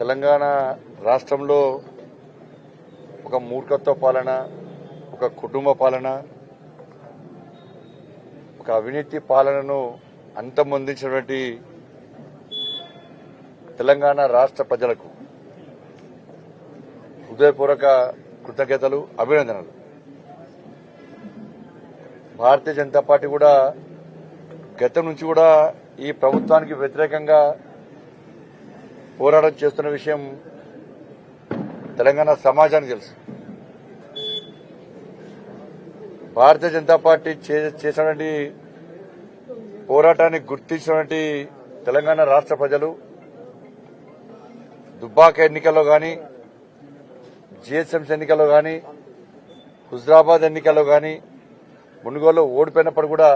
తెలంగాణ రాష్ట్రంలో ఒక మూర్ఖత్వ పాలన, ఒక కుటుంబ పాలన, ఒక అవినీతి పాలనను అంతమొందించినటువంటి తెలంగాణ రాష్ట్ర ప్రజలకు హృదయపూర్వక కృతజ్ఞతలు, అభినందనలు. భారతీయ జనతా పార్టీ కూడా గతం నుంచి కూడా ఈ ప్రభుత్వానికి వ్యతిరేకంగా పోరాటం చేస్తున్న విషయం తెలంగాణ సమాజానికి తెలుసు. భారతీయ జనతా పార్టీ చేసినటువంటి పోరాటాన్ని గుర్తించినటువంటి తెలంగాణ రాష్ట్ర ప్రజలు దుబ్బాక ఎన్నికల్లో గాని, జీహెచ్ఎంసీ ఎన్నికల్లో గాని, హుజరాబాద్ ఎన్నికల్లో గాని, మునుగోలులో ఓడిపోయినప్పుడు కూడా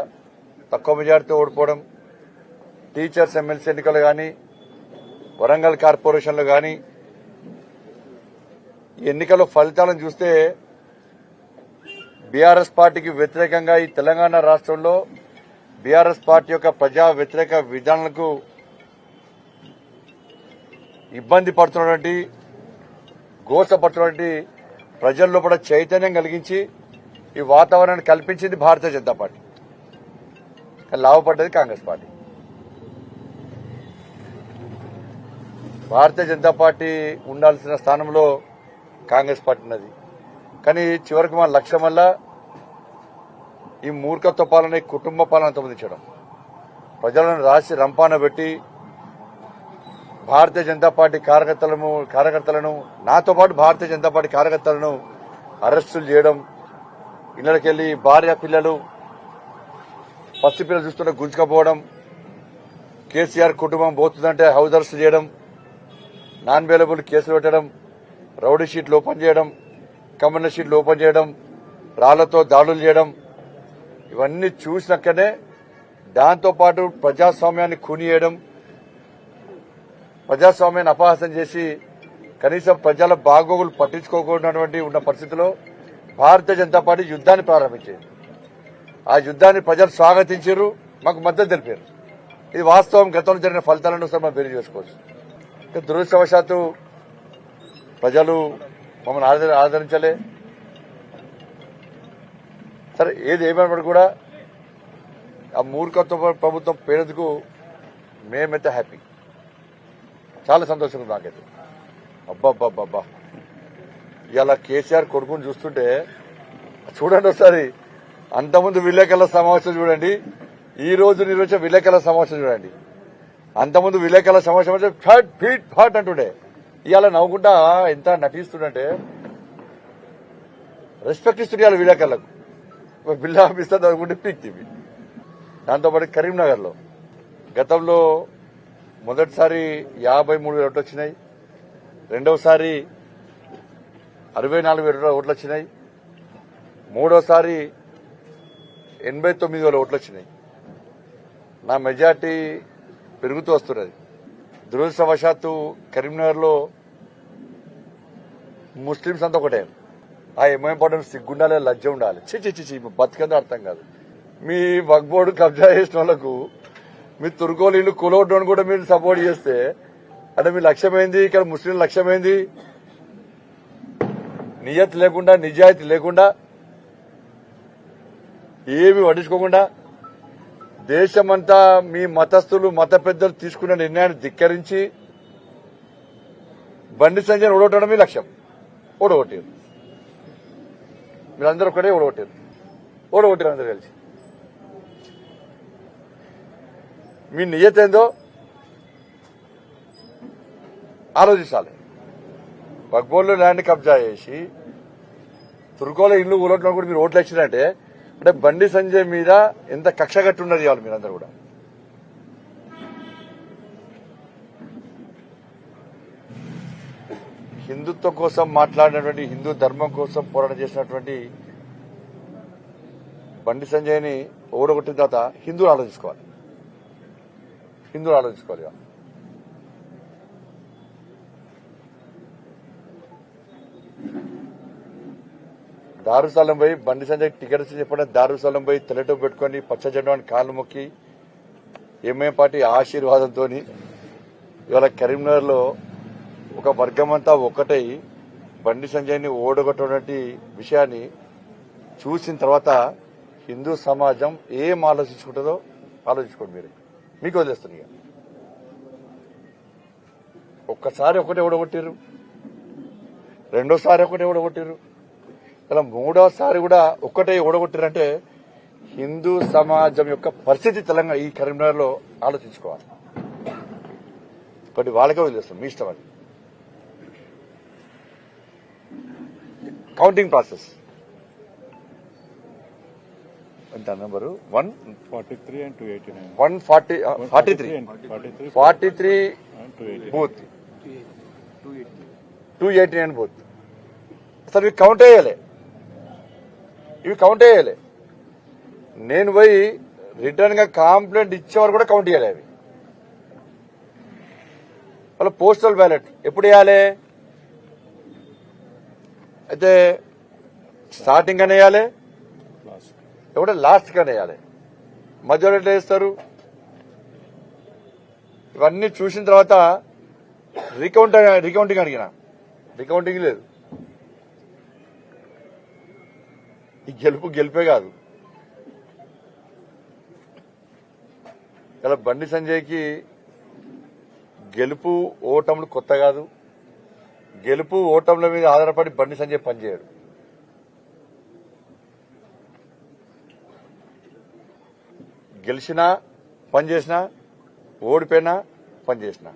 తక్కువ మెజార్టీతో ఓడిపోవడం, టీచర్స్ ఎమ్మెల్సీ ఎన్నికలు గాని, వరంగల్ కార్పొరేషన్లో గాని, ఈ ఎన్నికల ఫలితాలను చూస్తే బీఆర్ఎస్ పార్టీకి వ్యతిరేకంగా ఈ తెలంగాణ రాష్ట్రంలో బీఆర్ఎస్ పార్టీ యొక్క ప్రజా వ్యతిరేక విధానాలకు ఇబ్బంది పడుతున్నటువంటి, గోసపడుతున్నటువంటి ప్రజల్లో కూడా చైతన్యం కలిగించి ఈ వాతావరణాన్ని కల్పించింది Bharatiya Janata party. లాభపడ్డది Congress party. Bharatiya Janata party ఉండాల్సిన స్థానంలో కాంగ్రెస్ పార్టీ ఉన్నది. కానీ చివరికి మన లక్ష్యం వల్ల ఈ మూర్ఖత్వ పాలన, కుటుంబ పాలన అంతమొందించడం, ప్రజలను రాసి రంపాన పెట్టి భారతీయ జనతా పార్టీ కార్యకర్తలను నాతో పాటు భారతీయ జనతా పార్టీ కార్యకర్తలను అరెస్టులు చేయడం, ఇళ్లకెళ్లి భార్య పిల్లలు, పసి పిల్లలు చూస్తుంటే గుంజుకపోవడం, కేసీఆర్ కుటుంబం పోతుందంటే హౌస్ అరెస్ట్ చేయడం, నాన్ అవైలబుల్ కేసులు పెట్టడం, రౌడీ షీట్లు ఓపెన్ చేయడం, కమన్న షీట్లు ఓపెన్ చేయడం, రాళ్లతో దాడులు చేయడం, ఇవన్నీ చూసినాకనే దాంతోపాటు ప్రజాస్వామ్యాన్ని కూనియడం, ప్రజాస్వామ్యాన్ని అపహాసం చేసి కనీసం ప్రజల బాగోగులు పట్టించుకోకుండా ఉన్న పరిస్థితిలో భారతీయ జనతా పార్టీ యుద్ధాన్ని ప్రారంభించింది. ఆ యుద్ధాన్ని ప్రజలు స్వాగతించారు, మాకు మద్దతు తెలిపారు. ఇది వాస్తవం. గతంలో జరిగిన ఫలితాలను మనం బేరీ చేసుకోవచ్చు. దురదృష్టవశాత్తు ప్రజలు మమ్మల్ని ఆదరించలే. సరే, ఏది ఏమైనప్పుడు కూడా ఆ మూర్ఖత్వ ప్రభుత్వం పేరుకు మేమైతే హ్యాపీ, చాలా సంతోషంగా ఉంది నాకైతే. అబ్బాబ్బాబ్బా, ఇలా కేసీఆర్ కొడుకుని చూస్తుంటే చూడండి ఒకసారి. అంతకుముందు విలేకరుల సమావేశం చూడండి, ఈ రోజు నిర్వహించిన విలేకరుల సమావేశం చూడండి. అంతకుముందు విలేకరుల సమావేశం అంటే ఫట్ ఫీట్ ఫట్ అంటుండే, ఇవాళ నవ్వుకుంటా ఎంత నటిస్తుండే, రెస్పెక్ట్ ఇస్తుండే ఇవాళ విలేకరులకు. బిల్లా ఆఫీసర్ నవ్వుకుంటే పీక్ టీవీ. దాంతోపాటు కరీంనగర్ లో గతంలో మొదటిసారి 53,000 ఓట్లు వచ్చినాయి, రెండవసారి 64,000 ఓట్లు వచ్చినాయి, మూడోసారి 89,000 ఓట్లు వచ్చినాయి. నా మెజార్టీ పెరుగుతూ వస్తున్నది. దురదృష్టవశాత్తు కరీంనగర్ లో ముస్లింస్ అంతా ఒకటే. ఆ ఏమైపోవడం సిగ్గుండాలి, లజ్జ ఉండాలి. చిచి బతికేందో అర్థం కాదు. మీ వక్ఫ్ బోర్డు కబ్జా చేసిన వాళ్ళకు మీ తుర్కోలు ఇల్లు కూలగొట్టడం కూడా మీరు సపోర్ట్ చేస్తే అంటే మీ లక్ష్యమైంది, ఇక్కడ ముస్లింల లక్ష్యమైంది. నియత్ లేకుండా, నిజాయితీ లేకుండా, ఏమి పట్టించుకోకుండా దేశమంతా మీ మతస్థులు, మత పెద్దలు తీసుకున్న నిర్ణయాన్ని ధిక్కరించి బండి సంజయ్ ఓడగొట్టడం మీ లక్ష్యం. ఓడగొట్టారు మీరందరూ ఒకటే, ఓడగొట్టారు అందరూ కలిసి. మీ నియత ఏందో ఆలోచించాలి. వక్ఫ్ ల్యాండ్ కబ్జా చేసి తుర్కోల ఇల్లు ఊరట్లో కూడా మీరు ఓట్లు ఇచ్చినట్టే అంటే బండి సంజయ్ మీద ఎంత కక్ష కట్టి ఉన్నది ఇవాళ మీరందరూ కూడా. హిందుత్వం కోసం మాట్లాడినటువంటి, హిందూ ధర్మం కోసం పోరాటం చేసినటువంటి బండి సంజయ్ని ఓడగొట్టిన తర్వాత హిందువులు ఆలోచించుకోవాలి. దారుసాలం పోయి బండి సంజయ్ టికెట్ చెప్పడం, దారుసాలం పోయి తెల్లటో పెట్టుకుని పచ్చ జెండాని కాళ్ళు మొక్కి ఎంఐఎం పార్టీ ఆశీర్వాదంతో ఇవాళ కరీంనగర్ లో ఒక వర్గమంతా ఒక్కటై బండి సంజయ్ని ఓడగొట్టినటువంటి విషయాన్ని చూసిన తర్వాత హిందూ సమాజం ఏం ఆలోచించుకుంటుందో ఆలోచించుకోండి మీరు, మీకు వదిలేస్తాను. ఇక ఒక్కసారి ఒకటే ఓడగొట్టారు, రెండోసారి ఒకటే ఓడగొట్టారు, ఇలా మూడోసారి కూడా ఒక్కటే ఓడగొట్టారంటే హిందూ సమాజం యొక్క పరిస్థితి తెలంగాణ ఈ కరీంనగర్లో ఆలోచించుకోవాలి. ఒకటి వాళ్ళకే వదిలేస్తాం, మీ ఇష్టం. అది కౌంటింగ్ ప్రాసెస్ ఎంత నంబరు 143 and 289. 43 booth, 289 booth. అసలు ఇవి కౌంట్ వేయాలి. నేను పోయి రిటర్న్ గా కంప్లైంట్ ఇచ్చేవారు కూడా కౌంట్ చేయాలి. అవి వాళ్ళ పోస్టల్ బ్యాలెట్ ఎప్పుడు వేయాలి? అయితే స్టార్టింగ్ అని వేయాలి, ఎవడ లాస్ట్ గానే వేయాలి. మధ్యలో ఎట్లా వేస్తారు? ఇవన్నీ చూసిన తర్వాత రికౌంటింగ్ అడిగిన, రికౌంటింగ్ లేదు. ఈ గెలిపే కాదు. ఇలా బండి సంజయ్కి గెలుపు ఓటములు కొత్త కాదు. గెలుపు ఓటముల మీద ఆధారపడి బండి సంజయ్ పనిచేయడు. గెలిచినా పనిచేసినా, ఓడిపోయినా పనిచేసినా,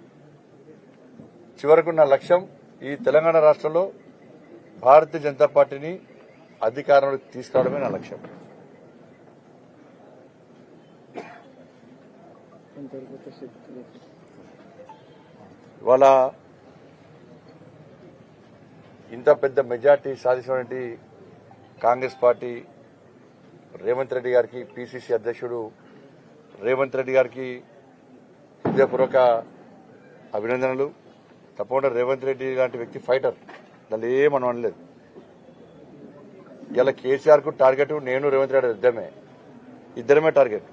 చివరకు నా లక్ష్యం ఈ తెలంగాణ రాష్ట్రంలో భారతీయ జనతా పార్టీని అధికారంలోకి తీసుకురావడమే నా లక్ష్యం. ఇవాళ ఇంత పెద్ద మెజార్టీ సాధించినటువంటి కాంగ్రెస్ పార్టీ రేవంత్ రెడ్డి గారికి, పిసిసి అధ్యక్షుడు రేవంత్ రెడ్డి గారికి హృదయపూర్వక అభినందనలు. తప్పకుండా రేవంత్ రెడ్డి లాంటి వ్యక్తి ఫైటర్, దాన్ని ఏమనం అనలేదు. ఇలా కేసీఆర్ కు టార్గెట్ నేను రేవంత్ రెడ్డి ఇద్దరమే టార్గెట్.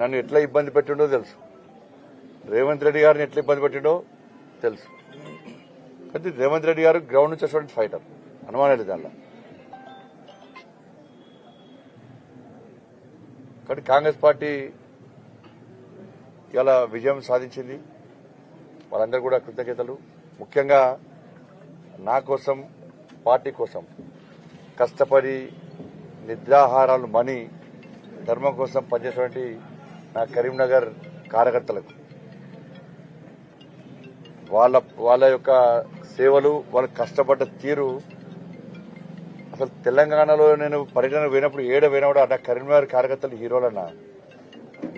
నన్ను ఎట్లా ఇబ్బంది పెట్టిండో తెలుసు, రేవంత్ రెడ్డి గారిని ఎట్లా ఇబ్బంది పెట్టిండో తెలుసు. కానీ రేవంత్ రెడ్డి గారు గ్రౌండ్ నుంచి వచ్చేటువంటి ఫైటర్, అనుమానం దానిలో. కానీ కాంగ్రెస్ పార్టీ ఇలా విజయం సాధించింది. వాళ్ళందరూ కూడా కృతజ్ఞతలు. ముఖ్యంగా నా కోసం, పార్టీ కోసం కష్టపడి నిద్రాహారాలు మని ధర్మం కోసం పనిచేసినటువంటి నా కరీంనగర్ కార్యకర్తలకు, వాళ్ళ యొక్క సేవలు, వాళ్ళ కష్టపడ్డ తీరు, అసలు తెలంగాణలో నేను పర్యటన పోయినప్పుడు పోయినా కూడా నా కరీంనగర్ కార్యకర్తలు హీరోలన్నా.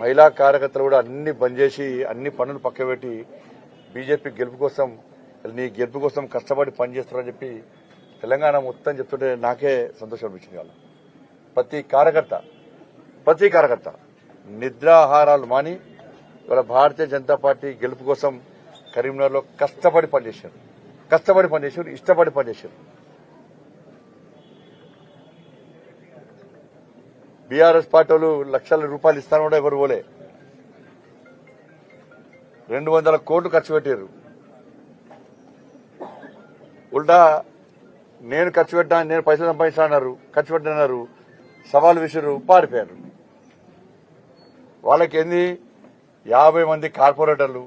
మహిళా కార్యకర్తలు కూడా అన్ని బంద్ చేసి అన్ని పనులు పక్కబెట్టి బీజేపీ గెలుపు కోసం, నీ గెలుపు కోసం కష్టపడి పనిచేస్తారని చెప్పి తెలంగాణ మొత్తం చెప్తుంటే నాకే సంతోషం అనిపించింది. వాళ్ళు ప్రతి కార్యకర్త నిద్రాహారాలు మాని ఇవాళ భారతీయ జనతా పార్టీ గెలుపు కోసం కరీంనగర్లో కష్టపడి పనిచేశారు, ఇష్టపడి పనిచేశారు. బీఆర్ఎస్ పార్టీ వాళ్ళు లక్షల రూపాయలు ఇస్తాను కూడా ఎవరు పోలే. 200 కోట్లు ఖర్చు పెట్టారు. ఉల్టా నేను ఖర్చు పెట్టా, నేను పైసలు సంపాదిస్తా అన్నారు, ఖర్చు పెట్టినారు, సవాల్ విసిరు, పారిపోయారు. వాళ్ళకేంది 50 మంది కార్పొరేటర్లు,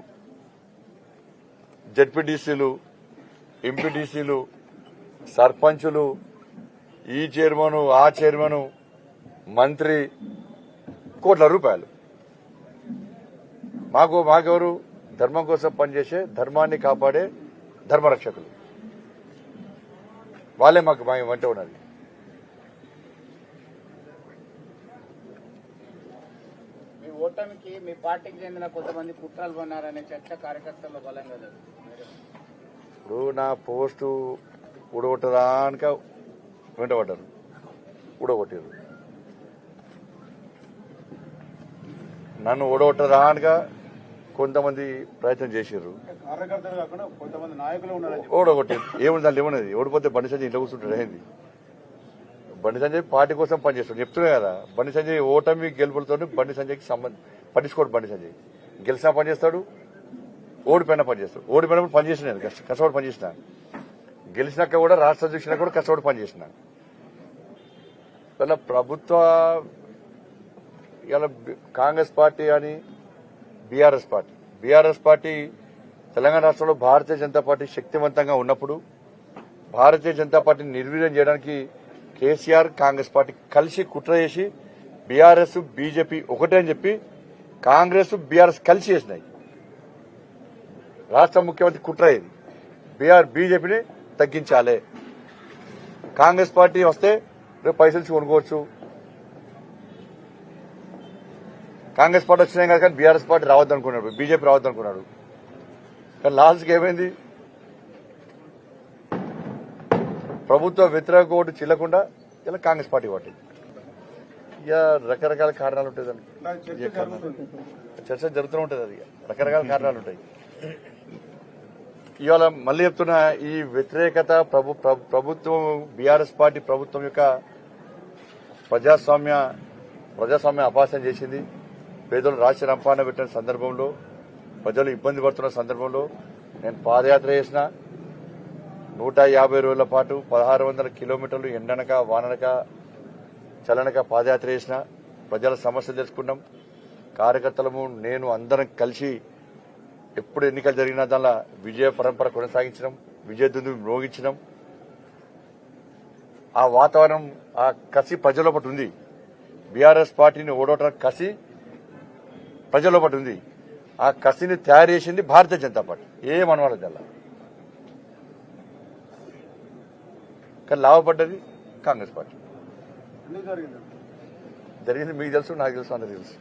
జెడ్పీటీసీలు, ఎంపీటీసీలు, సర్పంచులు, ఈ చైర్మన్, ఆ చైర్మన్, మంత్రి, కోట్ల రూపాయలు. మాకెవరు? ధర్మం కోసం పనిచేసే, ధర్మాన్ని కాపాడే ధర్మరక్షకులు. వాళ్ళే మాకు వెంట ఉన్నది. మీ ఓటమికి మీ పార్టీకి చెందిన కొంతమంది కుట్రలు కొన్నారనే చర్చ కార్యకర్తల్లో బలంగా లేదు. ఇప్పుడు నా పోస్టు ఊడగొట్టడానిక వెంటబడ్డారు, ఊడగొట్టారు. నన్ను ఊడగొట్టడానిక కొంతమంది ప్రయత్నం చేశారు, కార్యకర్తలు కాకుండా కొంతమంది నాయకులు ఉన్నారు. ఓడగొట్టారు. ఏముంది దాంట్లో ఏమున్నది? ఓడిపోతే బండి సంజయ్ ఇంట్లో కూర్చుంటాడు. ఏంది? బండి సంజయ్ పార్టీ కోసం పనిచేస్తాడు. చెప్తున్నా కదా, బండి సంజయ్ ఓటమి గెలుపులతో బండి సంజయ్కి సంబంధం పట్టించుకోడు. బండి సంజయ్ గెలిచినా పనిచేస్తాడు, ఓడిపోయినా పనిచేస్తాను. ఓడిపోయినప్పుడు పనిచేసిన నేను కష్టపడి పనిచేసిన. గెలిచినాక కూడా రాష్ట్ర అధ్యక్షుడిగా కూడా కష్టపడి పనిచేసిన. ఇలా ప్రభుత్వ ఇలా కాంగ్రెస్ పార్టీ అని బీఆర్ఎస్ పార్టీ తెలంగాణ రాష్ట్రంలో భారతీయ జనతా పార్టీ శక్తివంతంగా ఉన్నప్పుడు భారతీయ జనతా పార్టీని నిర్వీర్యం చేయడానికి కేసీఆర్ కాంగ్రెస్ పార్టీ కలిసి కుట్ర చేసి బీఆర్ఎస్ బీజేపీ ఒకటే అని చెప్పి కాంగ్రెస్ బీఆర్ఎస్ కలిసి చేసినాయి. రాష్ట్ర ముఖ్యమంత్రి కుట్ర ఇది. బీజేపీని తగ్గించాలి. కాంగ్రెస్ పార్టీ వస్తే రేపు పైసలు కొనుక్కోవచ్చు. కాంగ్రెస్ పార్టీ వచ్చినాయి కదా, కానీ బీఆర్ఎస్ పార్టీ రావద్దనుకున్నాడు, బీజేపీ రావద్దనుకున్నాడు. కానీ లాస్ట్కి ఏమైంది? ప్రభుత్వ వ్యతిరేక ఓటు చిల్లకుండా ఇలా కాంగ్రెస్ పార్టీ ఓటు. ఇక రకరకాల కారణాలు ఉంటాయి దానికి. చర్చ జరుగుతూ ఉంటుంది. అది రకరకాల కారణాలు ఉంటాయి. ఇవాళ మళ్ళీ చెప్తున్నా, ఈ వ్యతిరేకత ప్రభుత్వం బీఆర్ఎస్ పార్టీ ప్రభుత్వం యొక్క ప్రజాస్వామ్య అపాసన చేసింది. పేదలు రాష్ట్ర రంపాన పెట్టిన సందర్భంలో, ప్రజలు ఇబ్బంది పడుతున్న సందర్భంలో నేను పాదయాత్ర చేసిన. 150 రోజుల పాటు 1600 కిలోమీటర్లు ఎండనక వాననక చలనక పాదయాత్ర చేసిన. ప్రజల సమస్యలు తెలుసుకున్నాం. కార్యకర్తలము నేను అందరం కలిసి ఎప్పుడు ఎన్నికలు జరిగినా దానిలో విజయ పరంపర కొనసాగించడం, విజయదుందు మ్రోగించడం. ఆ వాతావరణం, ఆ కసి ప్రజల పట్టు ఉంది. బీఆర్ఎస్ పార్టీని ఓడవటానికి కసి ప్రజల పట్టు ఉంది. ఆ కసిని తయారు చేసింది భారతీయ జనతా పార్టీ. ఏమనవాలి జల్లా, కానీ లాభపడ్డది కాంగ్రెస్ పార్టీ. జరిగింది మీకు తెలుసు, నాకు తెలుసు, అందరికీ తెలుసు.